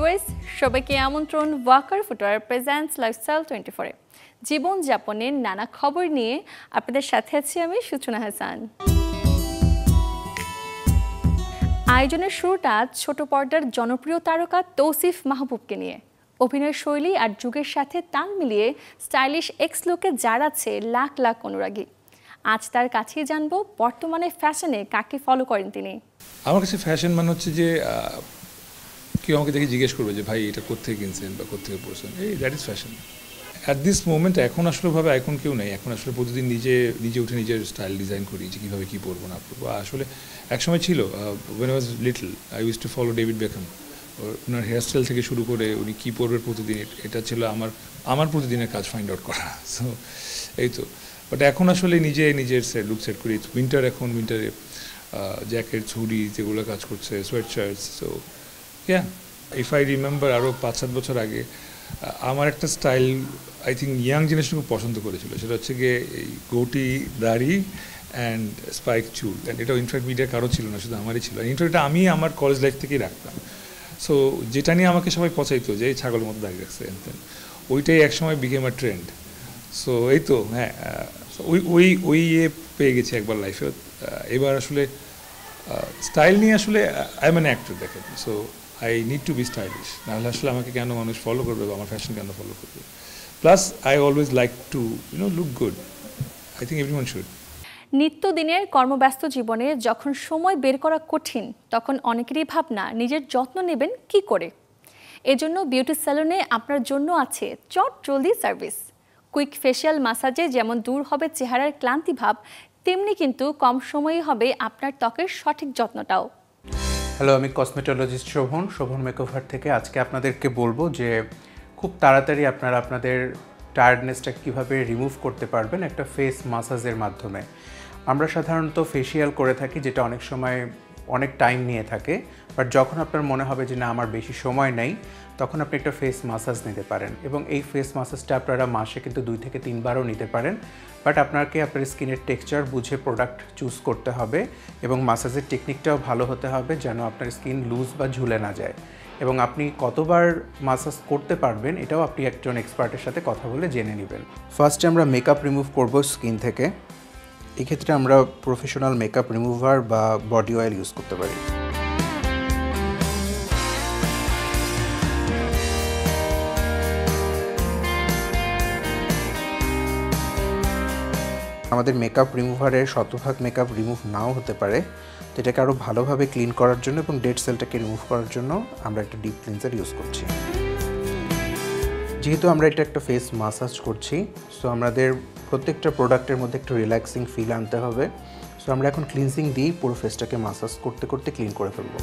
Viewers, সবাইকে আমন্ত্রণ Waker footwear presents lifestyle 24 জীবনযাপনের নানা খবর নিয়ে আপনাদের সাথে আছি আমি সূচনা হাসান। আয়োজনের শুরুটা ছোট পর্দার জনপ্রিয় তারকা তৌসিফ মাহবুবকে নিয়ে। অভিনয় শৈলী আর যুগের সাথে তাল মিলিয়ে স্টাইলিশ এক্স লুকে জারাচ্ছে লাখ লাখ অনুরাগী। আজ তার কাছেই জানবো বর্তমানে ফ্যাশনে কাকে ফলো করেন তিনি। আমার কাছে ফ্যাশন মানে হচ্ছে যে কেউ আমাকে দেখে জিজ্ঞেস করবে যে ভাই এটা কোত্থেকে কিনছেন বা কোত্থেকে পড়ছেন, এই that is fashion at this moment. এখন আসলেভাবে এখন কেউ নেই, এখন আসলে প্রতিদিন নিজে উঠে নিজের স্টাইল ডিজাইন করি যে কীভাবে কী পরবো না পরবো। আসলে একসময় ছিল when I was little I use to follow David Beckham. ওনার হেয়ারস্টাইল থেকে শুরু করে উনি কী পরবেন প্রতিদিন, এটা ছিল আমার প্রতিদিনের কাজ ফাইন্ড আউট করা। সো এই তো, বাট এখন আসলে নিজের লুক সেট করি। এখন উইন্টারে জ্যাকেট হুডি যেগুলো কাজ করছে, sweat shirts. So yeah, if I remember আরও 5-7 বছর আগে আমার একটা style I think young generation খুব পছন্দ করেছিল, সেটা হচ্ছে গিয়ে এই গোটি দাড়ি অ্যান্ড স্পাইক চুল। অ্যান্ড এটা ইনফ্যাক্ট মিডিয়া কারো ছিল না, শুধু আমারই ছিল। ইনফ্যাক্ট আমি আমার কলেজ লাইফ থেকেই রাখতাম। সো যেটা নিয়ে আমাকে সবাই পচাইতো যে এই ছাগলের মতো দাঁড়িয়ে রাখছে, ওইটাই একসময় বিকেম আ ট্রেন্ড। সো এই তো, হ্যাঁ, ওই পেয়ে গেছি একবার লাইফে। এবার আসলে স্টাইল নিয়ে আসলে আই এম অ্যান অ্যাক্টর, দেখেন। So I need to be stylish, নাহলে আসলে আমাকে কেন মানুষ ফলো করবে বা আমার ফ্যাশন কেন ফলো করবে। Plus I always like to look good. I think everyone should. নিত্যদিনের কর্মব্যস্ত জীবনে যখন সময় বের করা কঠিন, তখন অনেকেরই ভাবনা নিজের যত্ন নেবেন কি করে। এজন্য বিউটি স্যালনে আপনার জন্য আছে চট জলদি সার্ভিস। কুইক ফেশিয়াল ম্যাসাজে যেমন দূর হবে চেহারার ক্লান্তি ভাব, তেমনি কিন্তু কম সময়েই হবে আপনার ত্বকের সঠিক যত্নটাও। হ্যালো, আমি কসমেটোলজিস্ট শোভন মেকওভার থেকে আজকে আপনাদেরকে বলবো যে খুব তাড়াতাড়ি আপনারা আপনাদের টায়ার্ডনেসটা কীভাবে রিমুভ করতে পারবেন একটা ফেস ম্যাসাজের মাধ্যমে। আমরা সাধারণত ফেশিয়াল করে থাকি, যেটা অনেক সময় অনেক টাইম নিয়ে থাকে। বাট যখন আপনার মনে হবে যে না আমার বেশি সময় নেই, তখন আপনি একটা ফেস ম্যাসাজ নিতে পারেন। এবং এই ফেস ম্যাসাজটা আপনারা মাসে কিন্তু 2 থেকে 3 বারও নিতে পারেন। বাট আপনাকে আপনার স্কিনের টেক্সচার বুঝে প্রোডাক্ট চুজ করতে হবে এবং ম্যাসাজের টেকনিকটাও ভালো হতে হবে যেন আপনার স্কিন লুজ বা ঝুলে না যায়। এবং আপনি কতবার ম্যাসাজ করতে পারবেন এটাও আপনি একজন এক্সপার্টের সাথে কথা বলে জেনে নেবেন। ফার্স্টে আমরা মেকআপ রিমুভ করব স্কিন থেকে। এক্ষেত্রে আমরা প্রফেশনাল মেকআপ রিমুভার বা বডি অয়েল ইউজ করতে পারি। আমাদের মেকআপ রিমুভারের শতভাগ মেকআপ রিমুভ নাও হতে পারে, তো এটাকে আরও ভালোভাবে ক্লিন করার জন্য এবং ডেড সেলটাকে রিমুভ করার জন্য আমরা একটা ডিপ ক্লিনজার ইউজ করছি। যেহেতু আমরা এটা একটা ফেস ম্যাসাজ করছি, সো আমাদের প্রত্যেকটা প্রোডাক্টের মধ্যে একটা রিল্যাক্সিং ফিল আনতে হবে। সো আমরা এখন ক্লিনজিং দিয়েই পুরো ফেসটাকে ম্যাসাজ করতে করতে ক্লিন করে ফেলবো।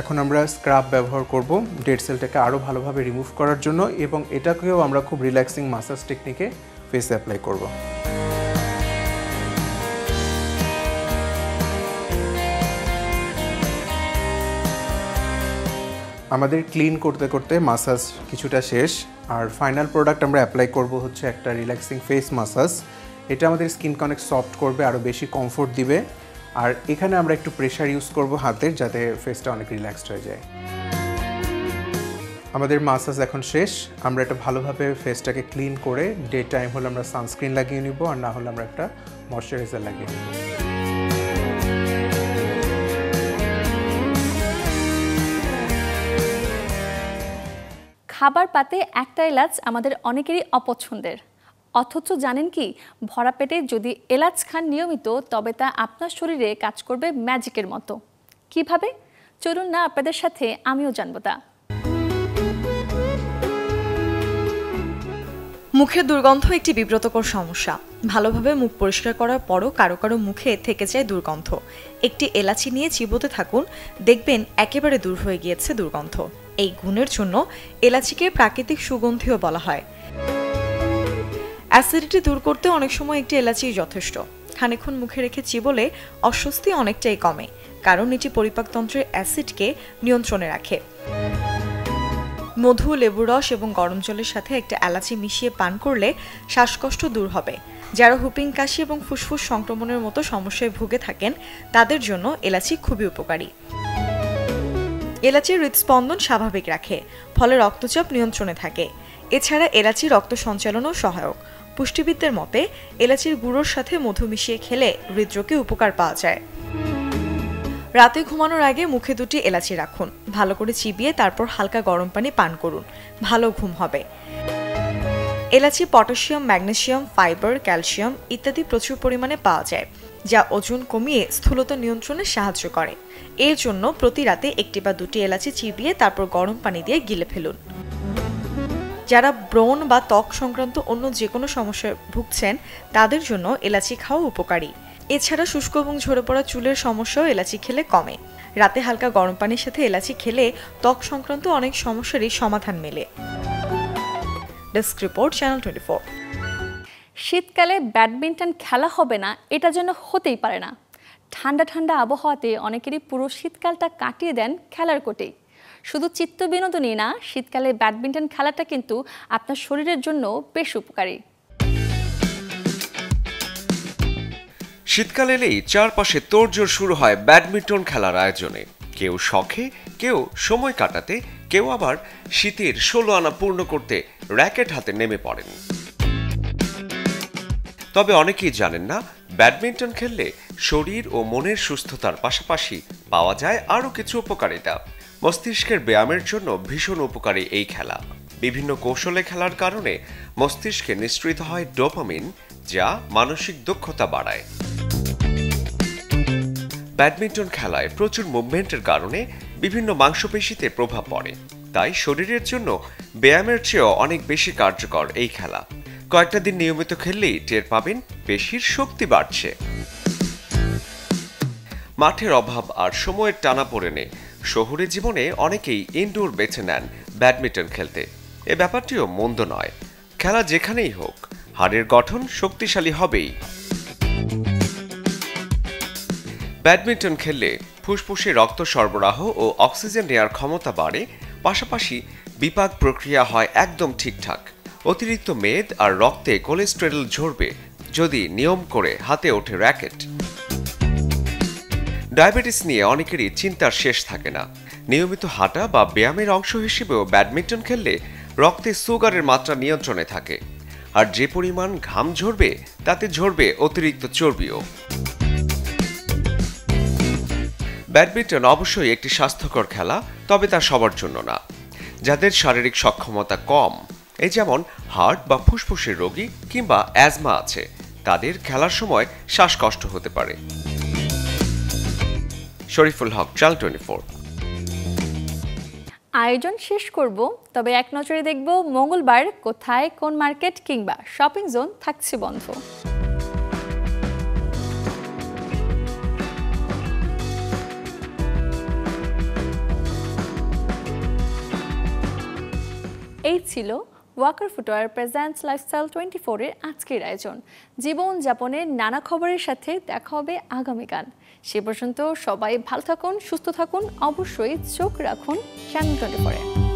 এখন আমরা স্ক্রাব ব্যবহার করব ডেড সেলটাকে আরও ভালোভাবে রিমুভ করার জন্য, এবং এটাকেও আমরা খুব রিল্যাক্সিং ম্যাসাজ টেকনিকে ফেসে অ্যাপ্লাই করব। আমাদের ক্লিন করতে করতে ম্যাসাজ কিছুটা শেষ, আর ফাইনাল প্রোডাক্ট আমরা অ্যাপ্লাই করব হচ্ছে একটা রিল্যাক্সিং ফেস ম্যাসাজ। এটা আমাদের স্কিনকে অনেক সফট করবে, আরও বেশি কমফোর্ট দিবে। আর এখানে আমরা একটু প্রেশার ইউজ করব হাতের, যাতে ফেসটা অনেক রিল্যাক্সড হয়ে যায়। আমাদের ম্যাসাজ এখন শেষ। আমরা এটা ভালোভাবে ফেসটাকে ক্লিন করে ডে টাইম হলে আমরা সানস্ক্রিন লাগিয়ে নিব, আর না হলে আমরা একটা ময়শ্চারাইজার লাগিয়ে নিব। খাবার পাতে একটা এলাচ আমাদের অনেকেরই অপছন্দের, অথচ জানেন কি ভরা পেটে যদি এলাচ খান নিয়মিত, তবে তা আপনার শরীরে কাজ করবে ম্যাজিকের মতো। কিভাবে? চলুন না আপনাদের সাথে আমিও জানবো তা। মুখের দুর্গন্ধ একটি বিব্রতকর সমস্যা। ভালোভাবে মুখ পরিষ্কার করার পরও কারো কারো মুখে থেকে যায় দুর্গন্ধ। একটি এলাচি নিয়ে চিবোতে থাকুন, দেখবেন একেবারে দূর হয়ে গিয়েছে দুর্গন্ধ। এই গুণের জন্য এলাচিকে প্রাকৃতিক সুগন্ধিও বলা হয়। অ্যাসিডিটি দূর করতে অনেক সময় একটি এলাচিই যথেষ্ট। খানিকক্ষণ মুখে রেখে চিবোলে অস্বস্তি অনেকটাই কমে, কারণ এটি পরিপাকতন্ত্রের অ্যাসিডকে নিয়ন্ত্রণে রাখে। মধু, লেবুর রস এবং গরম জলের সাথে একটা এলাচি মিশিয়ে পান করলে শ্বাসকষ্ট দূর হবে। যারা হুপিং কাশি এবং ফুসফুস সংক্রমণের মতো সমস্যায় ভুগে থাকেন তাদের জন্য এলাচি খুবই উপকারী। এলাচি হৃদস্পন্দন স্বাভাবিক রাখে, ফলে রক্তচাপ নিয়ন্ত্রণে থাকে। এছাড়া এলাচি রক্ত সঞ্চালনও সহায়ক। পুষ্টিবিদদের মতে এলাচির গুঁড়োর সাথে মধু মিশিয়ে খেলে হৃদরোগে উপকার পাওয়া যায়। রাতে ঘুমানোর আগে মুখে 2টি এলাচি রাখুন, ভালো করে চিবিয়ে তারপর হালকা গরম পানি পান করুন, ভালো ঘুম হবে। এলাচি পটাশিয়াম, ম্যাগনেসিয়াম, ফাইবার, ক্যালসিয়াম ইত্যাদি প্রচুর পরিমাণে পাওয়া যায়, যা ওজন কমিয়ে স্থূলতা নিয়ন্ত্রণে সাহায্য করে। এর জন্য প্রতি রাতে 1টি বা 2টি এলাচি চিবিয়ে তারপর গরম পানি দিয়ে গিলে ফেলুন। যারা ব্রণ বা ত্বক সংক্রান্ত অন্য যে কোনো সমস্যায় ভুগছেন তাদের জন্য এলাচি খাওয়া উপকারী। এছাড়া শুষ্ক এবং ঝরে পড়া চুলের সমস্যাও এলাচি খেলে কমে। রাতে হালকা গরম পানির সাথে এলাচি খেলে ত্বক সংক্রান্ত অনেক সমস্যারই সমাধান মেলে। Desk report, channel 24। শীতকালে ব্যাডমিন্টন খেলা হবে না, এটা যেন হতেই পারে না। ঠান্ডা ঠান্ডা আবহাওয়াতে অনেকেরই পুরো শীতকালটা কাটিয়ে দেন খেলার কোর্টেই। শুধু চিত্ত বিনোদনই না, শীতকালে ব্যাডমিন্টন খেলাটা কিন্তু আপনার শরীরের জন্য বেশ উপকারী। শীতকাল এলেই চারপাশে তোড়জোড় শুরু হয় ব্যাডমিন্টন খেলার আয়োজনে। কেউ শখে, কেউ সময় কাটাতে, কেউ আবার শীতের 16 আনা পূর্ণ করতে র্যাকেট হাতে নেমে পড়েন। তবে অনেকেই জানেন না, ব্যাডমিন্টন খেললে শরীর ও মনের সুস্থতার পাশাপাশি পাওয়া যায় আরও কিছু উপকারিতা। মস্তিষ্কের ব্যায়ামের জন্য ভীষণ উপকারী এই খেলা। বিভিন্ন কৌশলে খেলার কারণে মস্তিষ্কে নিঃসৃত হয় ডোপামিন, যা মানসিক দক্ষতা বাড়ায়। ব্যাডমিন্টন খেলায় প্রচুর মুভমেন্টের কারণে বিভিন্ন মাংসপেশিতে প্রভাব পড়ে, তাই শরীরের জন্য ব্যায়ামের চেয়েও অনেক বেশি কার্যকর এই খেলা। কয়েকটা দিন নিয়মিত খেললেই টের পাবেন পেশির শক্তি বাড়ছে। মাঠের অভাব আর সময়ের টানাপোড়েনে শহুরে জীবনে অনেকেই ইনডোর বেছে নেন ব্যাডমিন্টন খেলতে। এ ব্যাপারটিও মন্দ নয়। খেলা যেখানেই হোক, হাড়ের গঠন শক্তিশালী হবেই। ব্যাডমিন্টন খেললে ফুসফুসে রক্ত সরবরাহ ও অক্সিজেন নেওয়ার ক্ষমতা বাড়ে, পাশাপাশি বিপাক প্রক্রিয়া হয় একদম ঠিকঠাক। অতিরিক্ত মেদ আর রক্তে কোলেস্টেরল ঝরবে যদি নিয়ম করে হাতে ওঠে র্যাকেট। ডায়াবেটিস নিয়ে অনেকেরই চিন্তার শেষ থাকে না। নিয়মিত হাঁটা বা ব্যায়ামের অংশ হিসেবেও ব্যাডমিন্টন খেললে রক্তে সুগারের মাত্রা নিয়ন্ত্রণে থাকে, আর যে পরিমাণ ঘাম ঝরবে তাতে ঝরবে অতিরিক্ত চর্বিও। ব্যাডমিন্টন অবশ্যই একটি স্বাস্থ্যকর খেলা, তবে তা সবার জন্য না। যাদের শারীরিক সক্ষমতা কম, এই যেমন হার্ট বা ফুসফুসের রোগী কিংবা অ্যাজমা আছে, তাদের খেলার সময় শ্বাসকষ্ট হতে পারে। শরীফুল হক, চ্যানেল 24। আয়োজন শেষ করব, তবে এক নজরে দেখব মঙ্গলবার কোথায় কোন মার্কেট কিংবা শপিং জোন থাকছে বন্ধ। এই ছিল ওয়াকার ফুটওয়্যার প্রেজেন্টস লাইফস্টাইল 24 এর আজকের আয়োজন। জীবনযাপনের নানা খবরের সাথে দেখা হবে আগামীকাল। সে পর্যন্ত সবাই ভালো থাকুন, সুস্থ থাকুন, অবশ্যই চোখ রাখুন চ্যানেল 24-এ।